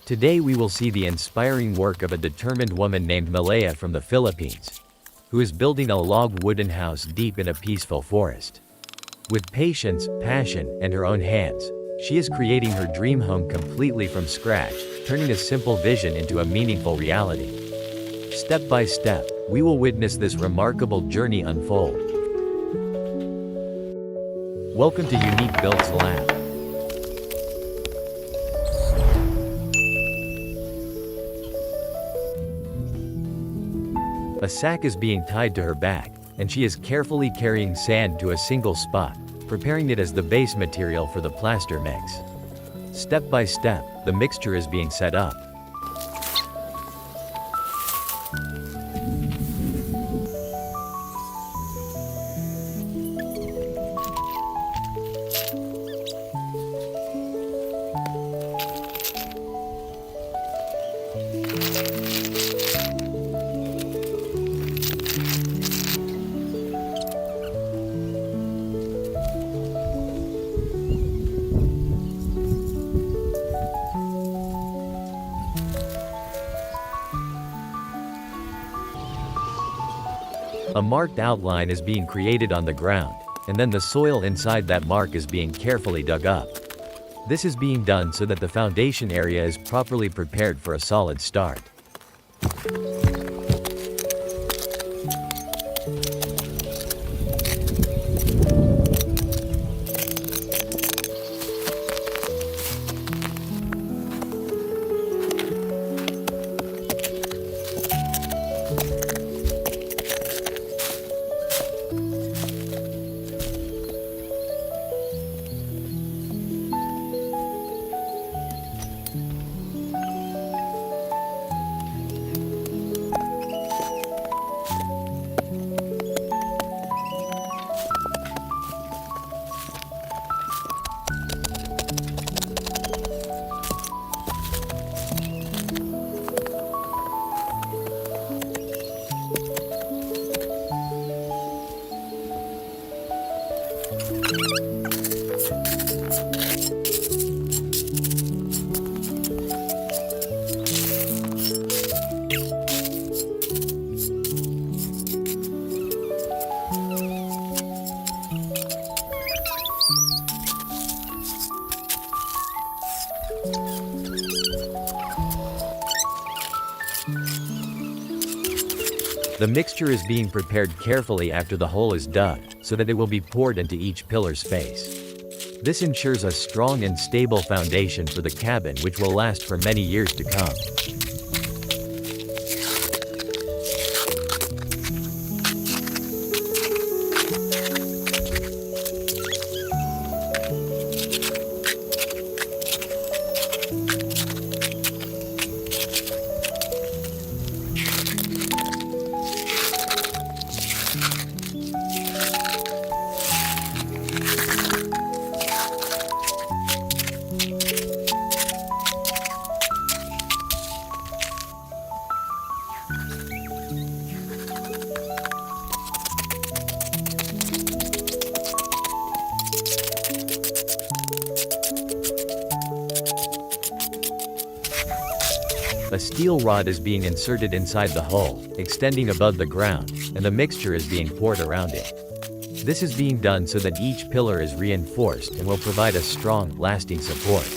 Today we will see the inspiring work of a determined woman named Malaya from the Philippines, who is building a log wooden house deep in a peaceful forest. With patience, passion, and her own hands, she is creating her dream home completely from scratch, turning a simple vision into a meaningful reality. Step by step, we will witness this remarkable journey unfold. Welcome to Unique Builds Lab. A sack is being tied to her back, and she is carefully carrying sand to a single spot, preparing it as the base material for the plaster mix. Step by step, the mixture is being set up. A marked outline is being created on the ground, and then the soil inside that mark is being carefully dug up. This is being done so that the foundation area is properly prepared for a solid start. The mixture is being prepared carefully after the hole is dug, so that it will be poured into each pillar's face. This ensures a strong and stable foundation for the cabin which will last for many years to come. A steel rod is being inserted inside the hole, extending above the ground, and the mixture is being poured around it. This is being done so that each pillar is reinforced and will provide a strong, lasting support.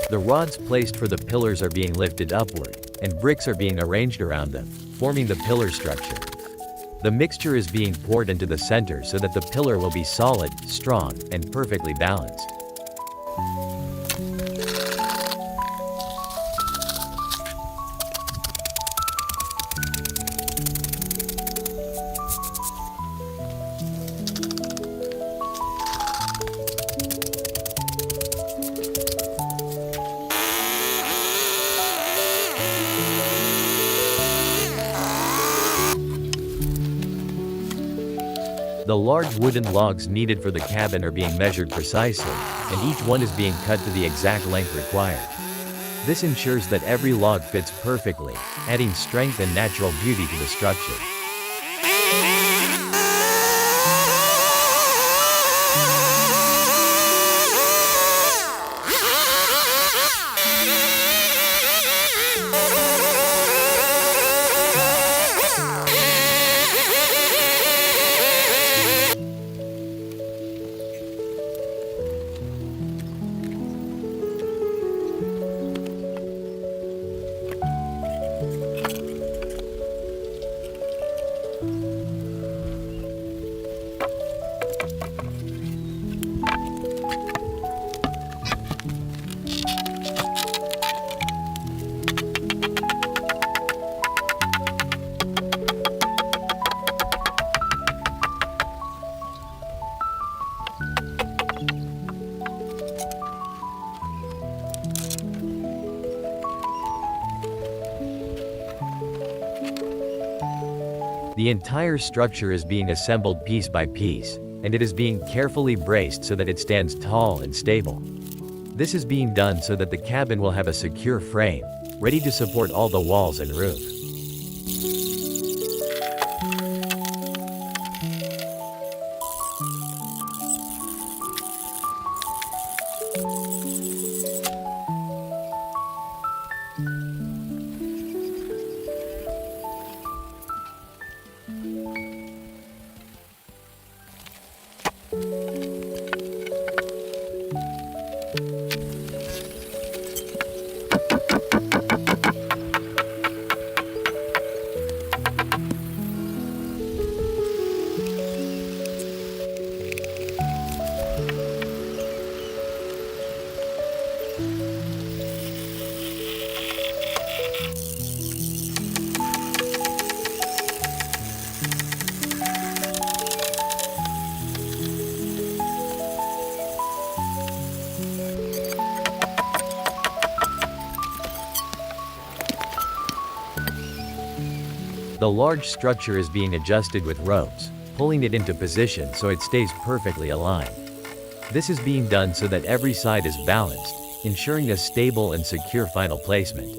The rods placed for the pillars are being lifted upward, and bricks are being arranged around them, forming the pillar structure. The mixture is being poured into the center so that the pillar will be solid, strong, and perfectly balanced. The large wooden logs needed for the cabin are being measured precisely, and each one is being cut to the exact length required. This ensures that every log fits perfectly, adding strength and natural beauty to the structure. The entire structure is being assembled piece by piece, and it is being carefully braced so that it stands tall and stable. This is being done so that the cabin will have a secure frame, ready to support all the walls and roof. The large structure is being adjusted with ropes, pulling it into position so it stays perfectly aligned. This is being done so that every side is balanced, ensuring a stable and secure final placement.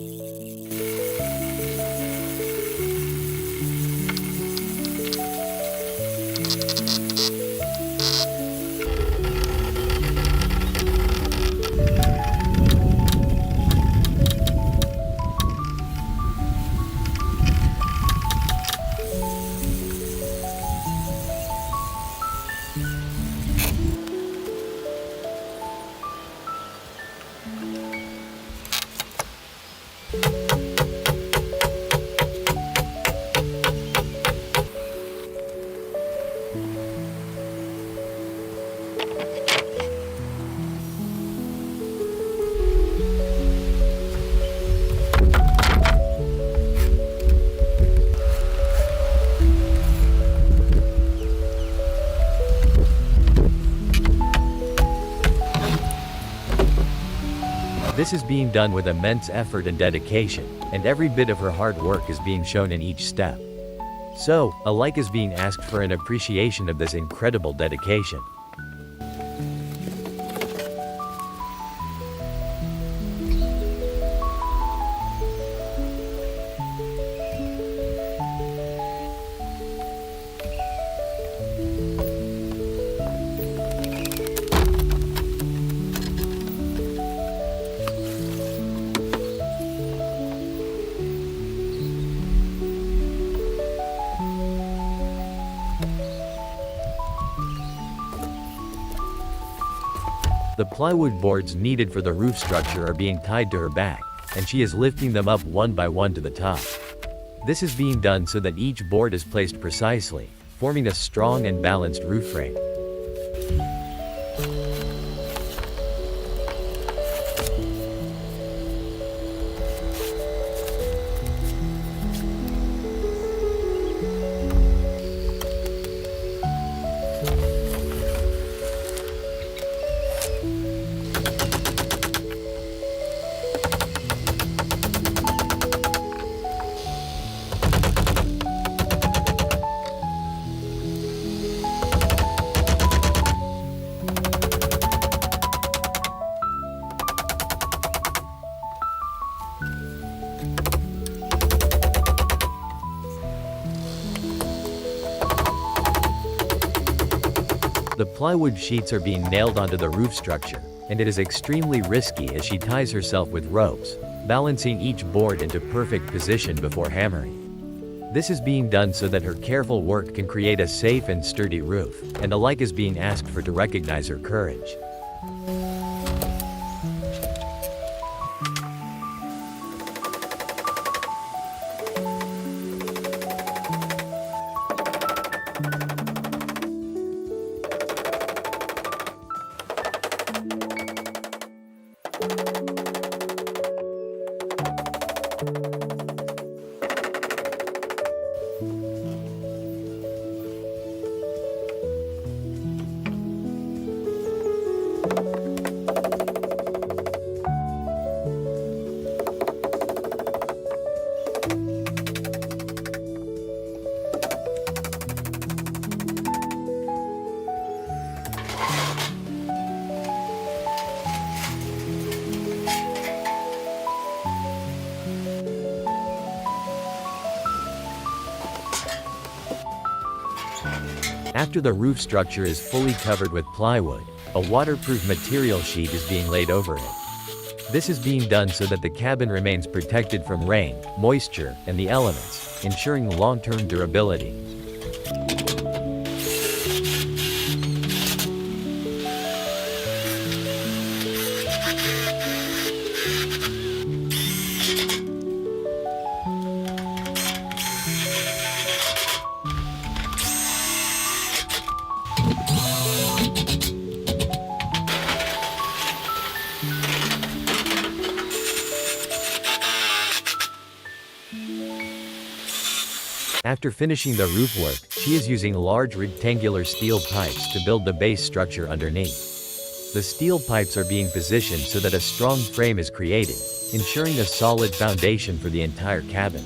This is being done with immense effort and dedication, and every bit of her hard work is being shown in each step. So, a like is being asked for an appreciation of this incredible dedication. The plywood boards needed for the roof structure are being tied to her back, and she is lifting them up one by one to the top. This is being done so that each board is placed precisely, forming a strong and balanced roof frame. plywood sheets are being nailed onto the roof structure, and it is extremely risky as she ties herself with ropes, balancing each board into perfect position before hammering. This is being done so that her careful work can create a safe and sturdy roof, and a like is being asked for to recognize her courage. After the roof structure is fully covered with plywood, a waterproof material sheet is being laid over it. This is being done so that the cabin remains protected from rain, moisture, and the elements, ensuring long-term durability. After finishing the roof work, she is using large rectangular steel pipes to build the base structure underneath. The steel pipes are being positioned so that a strong frame is created, ensuring a solid foundation for the entire cabin.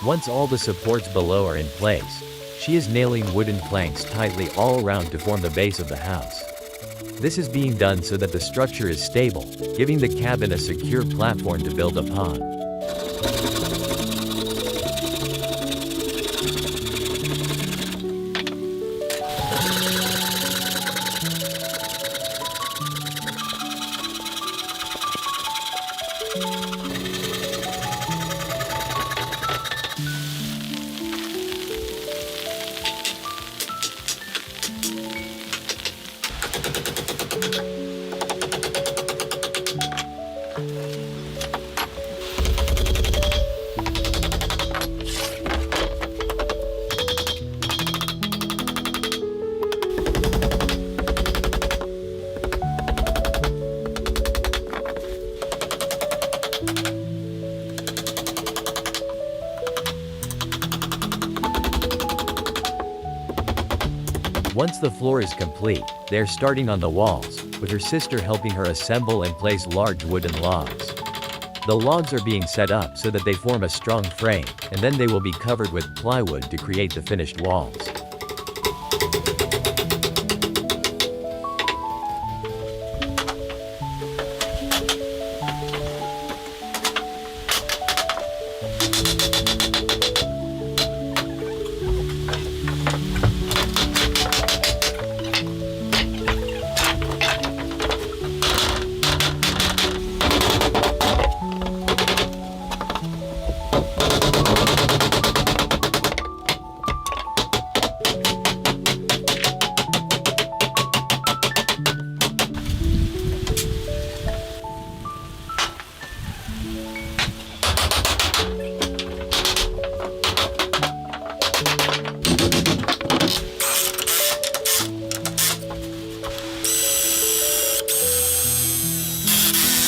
Once all the supports below are in place, she is nailing wooden planks tightly all around to form the base of the house. This is being done so that the structure is stable, giving the cabin a secure platform to build upon. Once the floor is complete, they are starting on the walls, with her sister helping her assemble and place large wooden logs. The logs are being set up so that they form a strong frame, and then they will be covered with plywood to create the finished walls.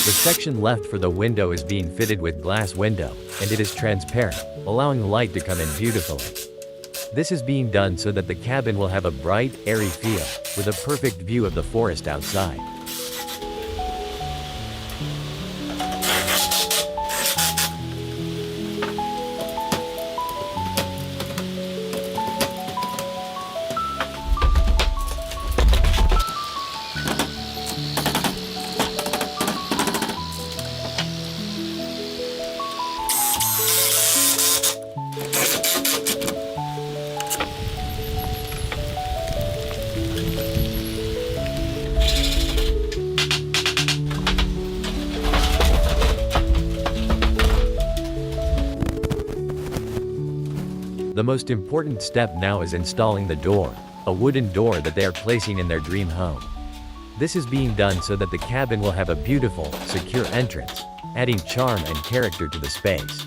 The section left for the window is being fitted with glass window, and it is transparent, allowing light to come in beautifully. This is being done so that the cabin will have a bright, airy feel, with a perfect view of the forest outside. The most important step now is installing the door, a wooden door that they are placing in their dream home. This is being done so that the cabin will have a beautiful, secure entrance, adding charm and character to the space.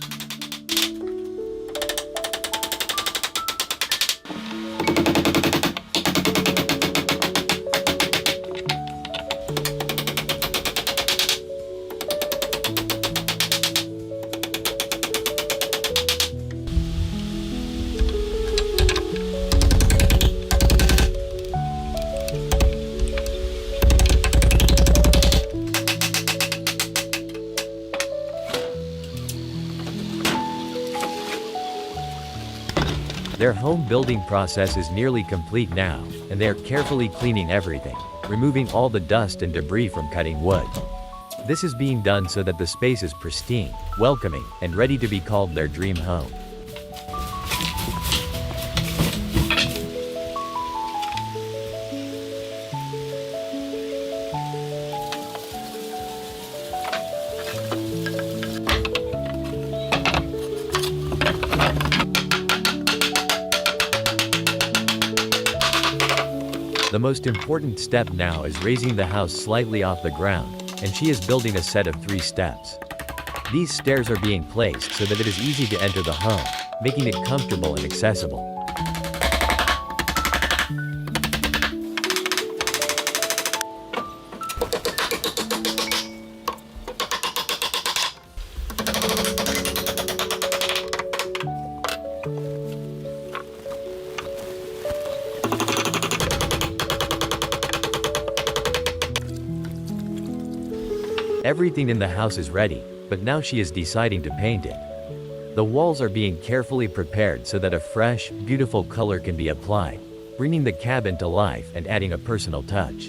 Their home building process is nearly complete now, and they are carefully cleaning everything, removing all the dust and debris from cutting wood. This is being done so that the space is pristine, welcoming, and ready to be called their dream home. The most important step now is raising the house slightly off the ground, and she is building a set of 3 steps. These stairs are being placed so that it is easy to enter the home, making it comfortable and accessible. Everything in the house is ready, but now she is deciding to paint it. The walls are being carefully prepared so that a fresh, beautiful color can be applied, bringing the cabin to life and adding a personal touch.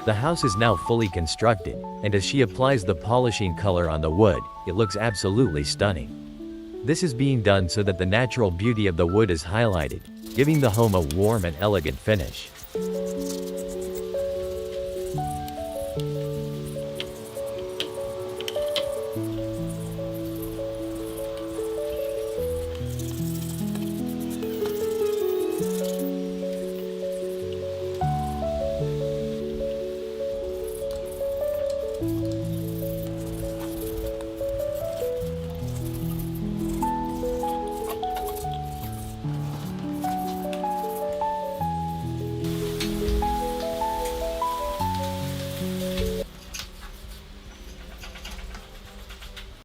The house is now fully constructed, and as she applies the polishing color on the wood, it looks absolutely stunning. This is being done so that the natural beauty of the wood is highlighted, giving the home a warm and elegant finish.